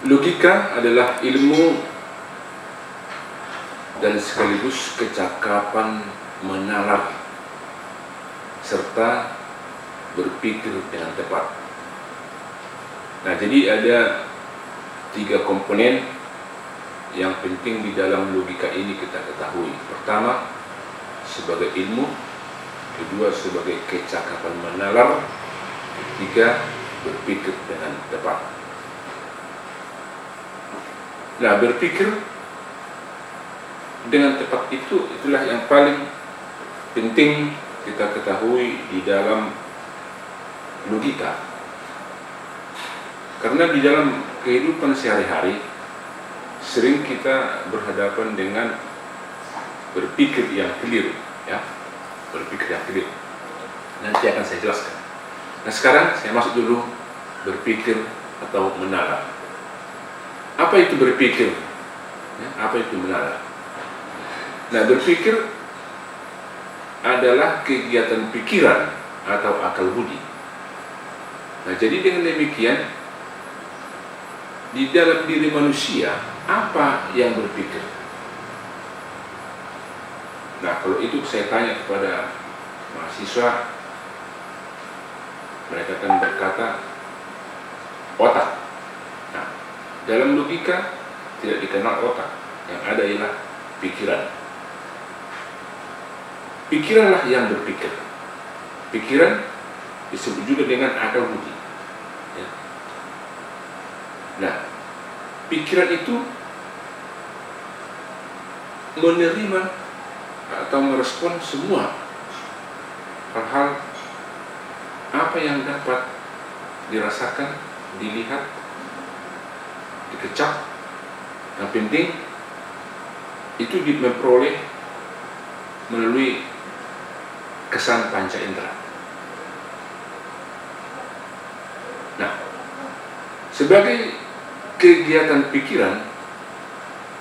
Logika adalah ilmu dan sekaligus kecakapan menalar serta berpikir dengan tepat. Nah, jadi ada 3 komponen yang penting di dalam logika ini kita ketahui. Pertama, sebagai ilmu. Kedua, sebagai kecakapan menalar. Ketiga, berpikir dengan tepat. Nah, berpikir dengan tepat itulah yang paling penting kita ketahui di dalam logika. Karena di dalam kehidupan sehari-hari sering kita berhadapan dengan berpikir yang keliru, ya. Berpikir yang keliru. Nanti akan saya jelaskan. Nah, sekarang saya masuk dulu berpikir atau menalar. Apa itu berpikir? Ya, apa itu menalar? Nah, berpikir adalah kegiatan pikiran atau akal budi. Nah, jadi dengan demikian, di dalam diri manusia, apa yang berpikir? Nah, kalau itu saya tanya kepada mahasiswa, mereka akan berkata, otak. Nah, dalam logika tidak dikenal otak, yang ada ialah pikiran. Pikiranlah yang berpikir. Pikiran disebut juga dengan akal budi. Ya. Nah, pikiran itu menerima atau merespon semua hal-hal apa yang dapat dirasakan, dilihat, dikecap. Yang penting itu diperoleh melalui kesan panca indera. Nah, sebagai kegiatan pikiran,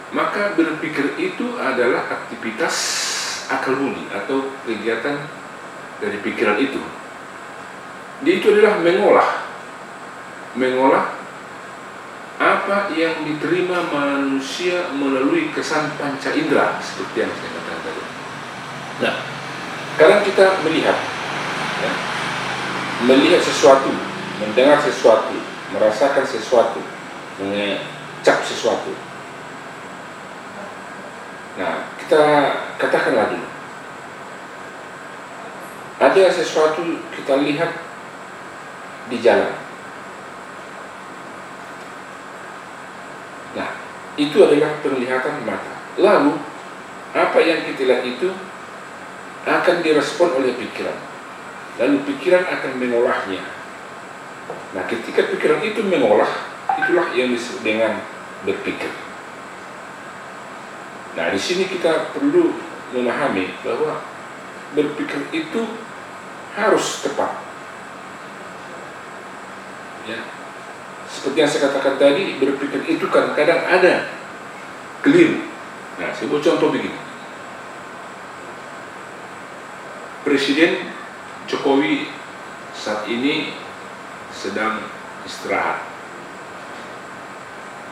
maka berpikir itu adalah aktivitas akal budi atau kegiatan dari pikiran itu. Dia itu adalah mengolah apa yang diterima manusia melalui kesan panca indera, seperti yang saya katakan tadi. Nah, sekarang kita melihat, ya, melihat sesuatu, mendengar sesuatu, merasakan sesuatu, mengecap sesuatu. Nah, kita katakan lagi, ada sesuatu kita lihat di jalan. Nah, itu adalah penglihatan mata. Lalu, apa yang kita lihat itu akan direspon oleh pikiran. Lalu pikiran akan mengolahnya. Nah, ketika pikiran itu mengolah, itulah yang disebut dengan berpikir. Nah, di sini kita perlu memahami bahwa berpikir itu harus tepat. Ya. Seperti yang saya katakan tadi, berpikir itu kadang-kadang ada keliru. Nah, saya buat contoh begini. Presiden Jokowi saat ini sedang istirahat.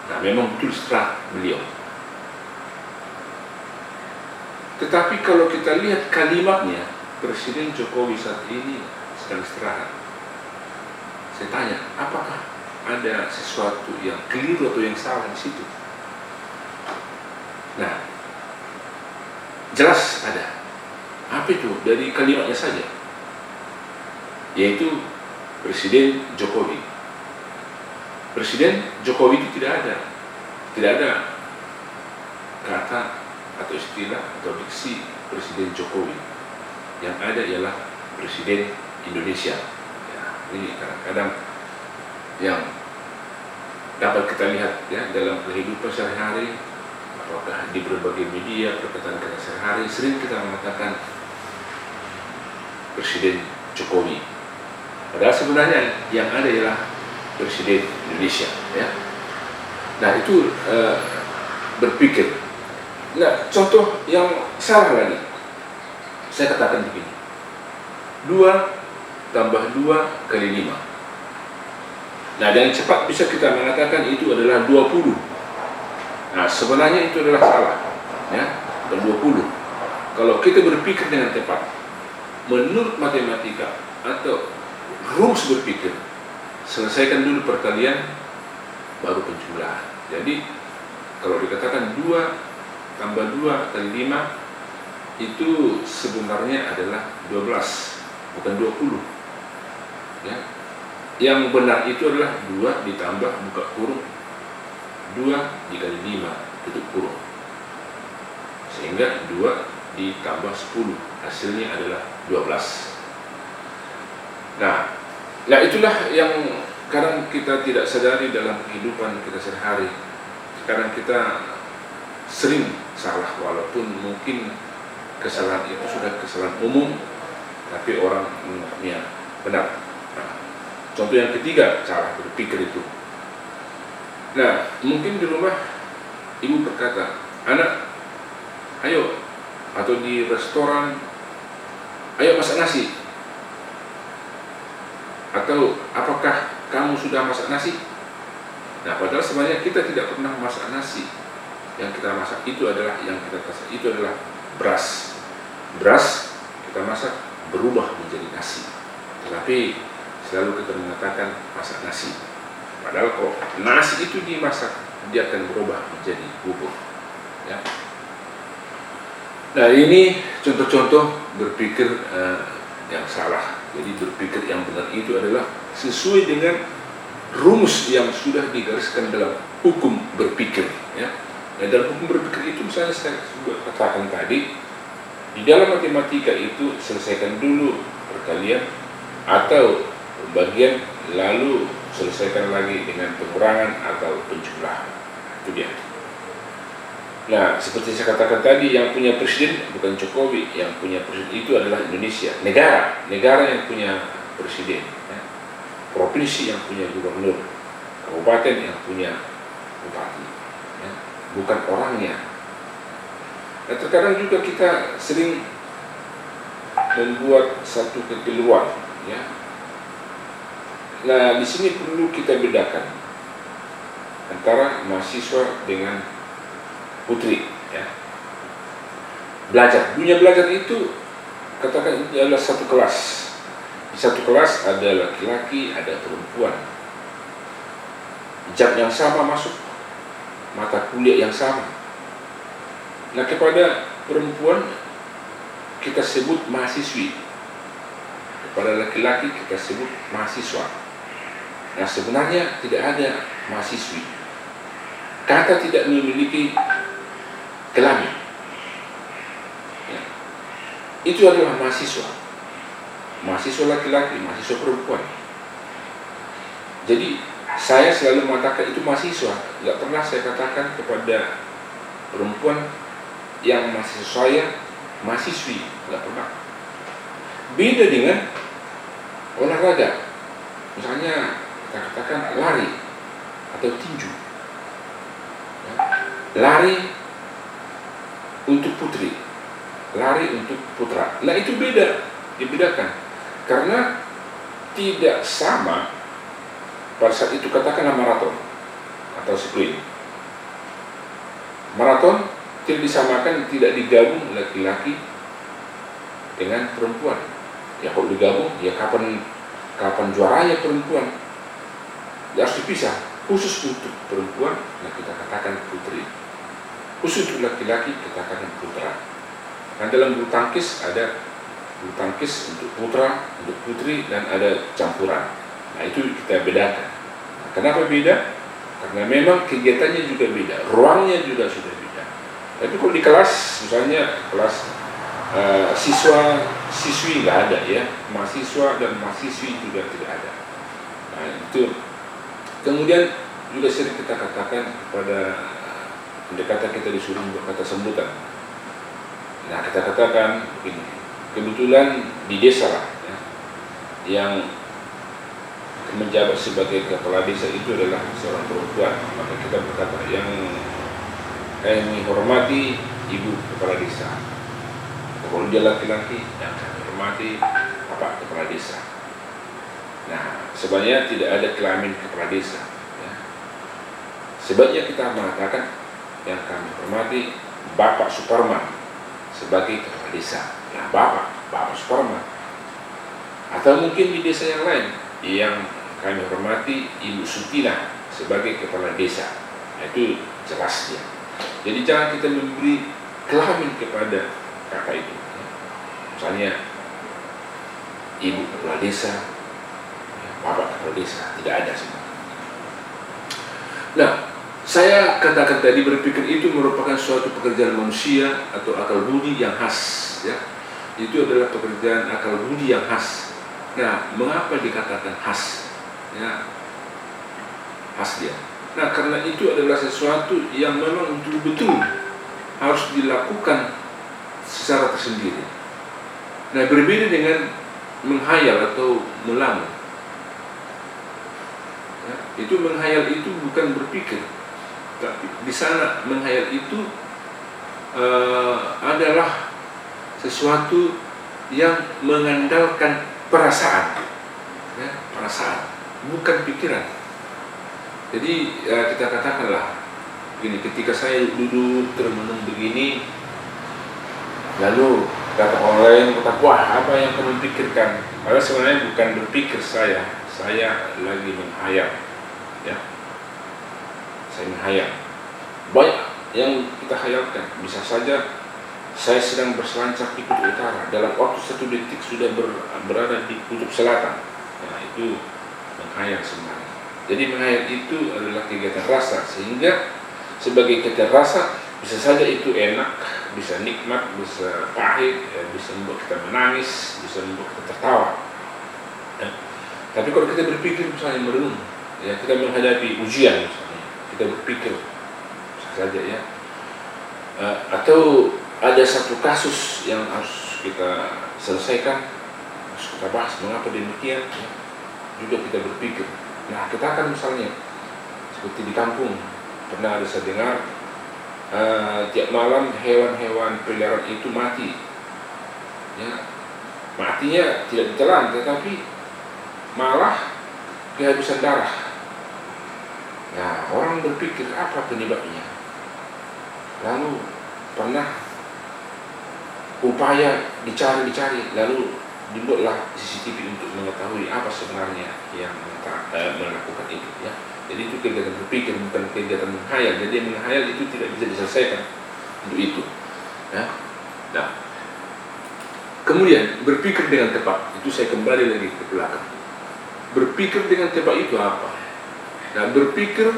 Nah, memang betul istirahat beliau. Tetapi kalau kita lihat kalimatnya, Presiden Jokowi saat ini sedang istirahat. Saya tanya, apakah ada sesuatu yang keliru atau yang salah di situ? Nah, jelas ada. Apa itu? Dari kalimatnya saja, yaitu Presiden Jokowi. Presiden Jokowi itu tidak ada kata atau istilah atau diksi Presiden Jokowi. Yang ada ialah Presiden Indonesia. Ya, ini kadang-kadang yang dapat kita lihat, ya, dalam kehidupan sehari-hari, apakah di berbagai media perkataan kita sehari-hari, sering kita mengatakan Presiden Jokowi. Padahal sebenarnya yang ada ialah Presiden Indonesia, ya. Nah, itu berpikir. Nah, contoh yang salah lagi, saya katakan begini: 2 tambah 2 kali 5. Nah, dengan cepat bisa kita mengatakan itu adalah 20. Nah, sebenarnya itu adalah salah, ya, dan 20. Kalau kita berpikir dengan tepat, menurut matematika atau rumus berpikir, selesaikan dulu perkalian, baru penjumlahan. Jadi, kalau dikatakan 2 tambah 2 kali 5, itu sebenarnya adalah 12, bukan 20. Ya. Yang benar itu adalah 2 ditambah buka kurung 2 dikali 5 tutup kurung, sehingga 2 ditambah 10 hasilnya adalah 12. Nah itulah yang kadang kita tidak sadari dalam kehidupan kita sehari-hari. Kadang kita sering salah, walaupun mungkin kesalahan itu sudah kesalahan umum, tapi orang menganggapnya benar. Contoh yang ketiga, cara berpikir itu. Nah, mungkin di rumah ibu berkata, anak, ayo, atau di restoran, ayo masak nasi. Atau apakah kamu sudah masak nasi? Nah, padahal sebenarnya kita tidak pernah masak nasi. Yang kita masak itu adalah, beras. Beras kita masak berubah menjadi nasi. Tetapi selalu kita mengatakan masak nasi. Padahal kalau nasi itu dimasak, dia akan berubah menjadi bubur. Ya. Nah, ini contoh-contoh berpikir yang salah. Jadi berpikir yang benar itu adalah sesuai dengan rumus yang sudah digariskan dalam hukum berpikir. Ya. Nah, dalam hukum berpikir itu misalnya saya juga katakan tadi, di dalam matematika itu selesaikan dulu perkalian atau pembagian, lalu selesaikan lagi dengan pengurangan atau penjumlahan. Itu dia. Nah, seperti saya katakan tadi, yang punya presiden bukan Jokowi, yang punya presiden itu adalah Indonesia, negara yang punya presiden, ya. Provinsi yang punya gubernur, kabupaten yang punya bupati, ya. Bukan orangnya. Nah, terkadang juga kita sering membuat satu kekeliruan, ya. Nah, di sini perlu kita bedakan antara mahasiswa dengan putri, ya. Dunia belajar itu, katakan itu adalah satu kelas. Di satu kelas ada laki-laki, ada perempuan. Jam yang sama masuk, mata kuliah yang sama. Nah, kepada perempuan kita sebut mahasiswi, kepada laki-laki kita sebut mahasiswa. Nah, sebenarnya tidak ada mahasiswi. Kata tidak memiliki kelamin, ya. Itu adalah mahasiswa. Mahasiswa laki-laki, mahasiswa perempuan. Jadi saya selalu mengatakan itu mahasiswa. Tidak pernah saya katakan kepada perempuan yang mahasiswa saya mahasiswi, tidak pernah. Beda dengan olahraga, misalnya kita katakan lari atau tinju, ya. Lari untuk putri, lari untuk putra. Nah, itu beda, dibedakan karena tidak sama. Pada saat itu katakanlah maraton atau sprint. Maraton tidak disamakan, tidak digabung laki-laki dengan perempuan. Ya, kalau digabung, ya kapan juaranya perempuan? Ya, harus dipisah. Khusus untuk perempuan, nah kita katakan putri. Khusus untuk laki-laki, kita katakan putra. Nah, dalam bulu tangkis ada bulu tangkis untuk putra, untuk putri, dan ada campuran. Nah, itu kita bedakan. Nah, kenapa beda? Karena memang kegiatannya juga beda, ruangnya juga sudah beda. Tapi kalau di kelas, misalnya kelas siswa-siswi nggak ada, ya, mahasiswa dan mahasiswi juga tidak ada. Nah, itu. Kemudian juga sering kita katakan kepada pendekatan kita disuruh berkata sambutan. Nah, kita katakan begini, kebetulan di desa lah, ya, yang menjabat sebagai kepala desa itu adalah seorang perempuan, maka kita berkata yang kami hormati ibu kepala desa. Kalau dia laki-laki, yang kami hormati bapak kepala desa. Nah, sebenarnya tidak ada kelamin kepala desa. Ya. Sebaiknya kita mengatakan yang kami hormati Bapak Suparman sebagai kepala desa. Nah, Bapak Suparman. Atau mungkin di desa yang lain yang kami hormati Ibu Sutina sebagai kepala desa. Nah, itu jelas dia. Jadi jangan kita memberi kelamin kepada kakak itu. Misalnya Ibu kepala desa, Bapak kepala desa, tidak ada semua. Nah, saya katakan tadi berpikir itu merupakan suatu pekerjaan manusia atau akal budi yang khas, ya. Itu adalah pekerjaan akal budi yang khas. Nah, mengapa dikatakan khas? Ya, khas dia. Nah, karena itu adalah sesuatu yang memang betul-betul harus dilakukan secara tersendiri. Nah, berbeda dengan menghayal atau melamun. Ya, itu menghayal itu bukan berpikir, tapi di sana menghayal itu adalah sesuatu yang mengandalkan perasaan, ya, perasaan, bukan pikiran. Jadi kita katakanlah begini, ketika saya duduk termenung begini, lalu kata orang lain kata, wah, apa yang kamu pikirkan? Padahal sebenarnya bukan berpikir saya lagi menghayal, ya. Saya menghayal. Banyak yang kita hayalkan. Bisa saja saya sedang berselancar di kutub utara, dalam waktu 1 detik sudah berada di kutub selatan. Nah, itu menghayal sebenarnya. Jadi menghayal itu adalah kegiatan rasa, sehingga sebagai kegiatan rasa bisa saja itu enak, bisa nikmat, bisa pahit, ya, bisa membuat kita menangis, bisa membuat kita tertawa. Ya. Tapi kalau kita berpikir misalnya merenung, ya, kita menghadapi ujian misalnya, kita berpikir bisa saja, ya, atau ada satu kasus yang harus kita selesaikan, harus kita bahas mengapa demikian, ya, juga kita berpikir. Nah, kita akan misalnya seperti di kampung pernah ada saya dengar tiap malam hewan-hewan peliharaan itu mati, ya, matinya tidak ditelan tetapi malah kehabisan darah. Nah, orang berpikir apa penyebabnya, lalu pernah upaya dicari, lalu dibuatlah CCTV untuk mengetahui apa sebenarnya yang melakukan itu, ya. Jadi itu kegiatan berpikir, bukan kegiatan menghayal. Jadi menghayal itu tidak bisa diselesaikan untuk itu, ya. Nah, kemudian berpikir dengan tepat, itu saya kembali lagi ke belakang. Berpikir dengan tepat itu apa? Nah, berpikir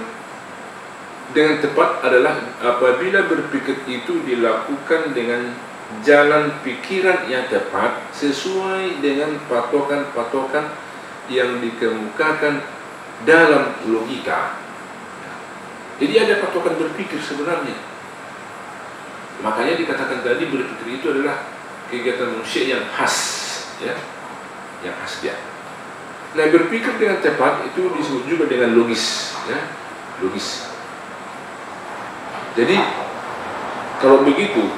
dengan tepat adalah apabila berpikir itu dilakukan dengan jalan pikiran yang tepat sesuai dengan patokan-patokan yang dikemukakan dalam logika. Jadi ada patokan berpikir sebenarnya. Makanya dikatakan tadi berpikir itu adalah kegiatan manusia yang khas, ya, yang khas dia. Nah, berpikir dengan tepat itu disebut juga dengan logis, ya, logis. Jadi kalau begitu,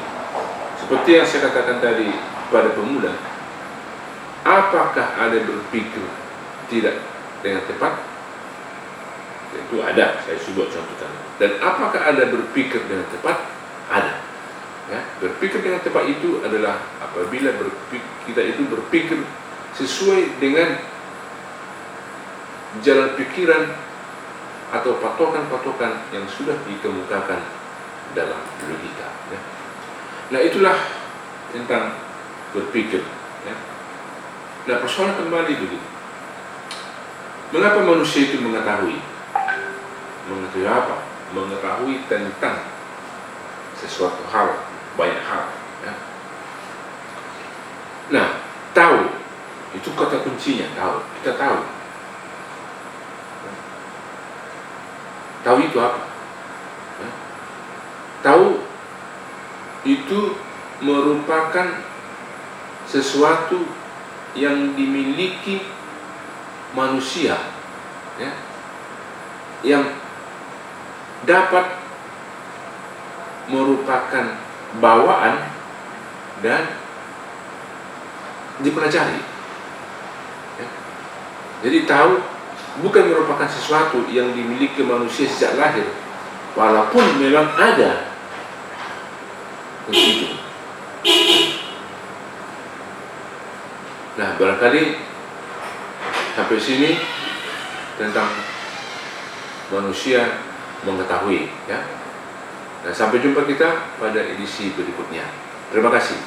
seperti yang saya katakan tadi pada pemuda, apakah ada berpikir tidak dengan tepat? Itu ada, saya coba contohkan. Dan apakah ada berpikir dengan tepat? Ada. Ya, berpikir dengan tepat itu adalah apabila kita itu berpikir sesuai dengan jalan pikiran atau patokan-patokan yang sudah dikemukakan dalam logika, ya. Nah, itulah tentang berpikir, ya. Nah, persoalan kembali begini, mengapa manusia itu mengetahui apa? Mengetahui tentang sesuatu hal, banyak hal, ya. Nah, tahu itu kata kuncinya, tahu. Kita tahu. Tahu itu apa? Ya. Tahu itu merupakan sesuatu yang dimiliki manusia, ya, yang dapat merupakan bawaan dan dipelajari, ya. Jadi tahu bukan merupakan sesuatu yang dimiliki manusia sejak lahir, walaupun memang ada itu. Nah, barangkali sampai sini tentang manusia mengetahui, ya. Nah, sampai jumpa kita pada edisi berikutnya. Terima kasih.